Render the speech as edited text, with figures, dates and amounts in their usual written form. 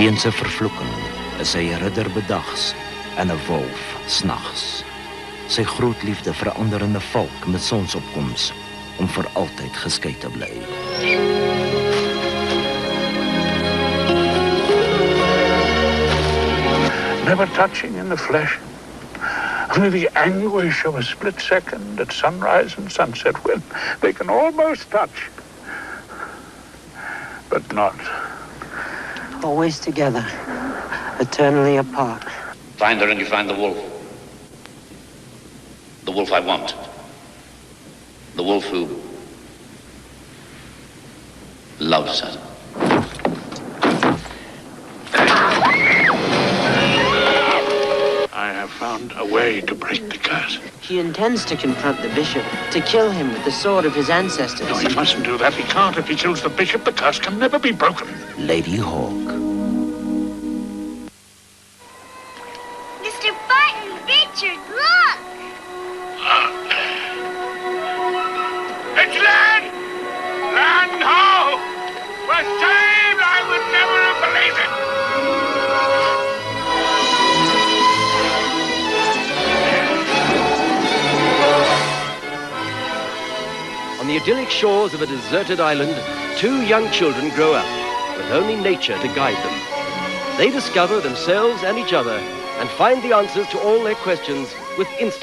Weens sy vervloeking is hy 'n ridder bedags en 'n wolf snags. Sy groot liefde verander in 'n valk met sonsopkoms om vir altyd geskei te bly. Never touching in the flesh. Only the anguish of a split second at sunrise and sunset when they can almost touch, but not. Always together, eternally apart. Find her and you find the wolf. The wolf I want. The wolf who loves her. I have found a way to break the curse. He intends to confront the bishop, to kill him with the sword of his ancestors. No, he mustn't do that. He can't. If he kills the bishop, the curse can never be broken. Lady Hawk. Mr. Barton, Richard, look! It's land! Land ho! We're saved! I would never have believed it! On the idyllic shores of a deserted island, two young children grow up, with only nature to guide them. They discover themselves and each other, and find the answers to all their questions with instinct.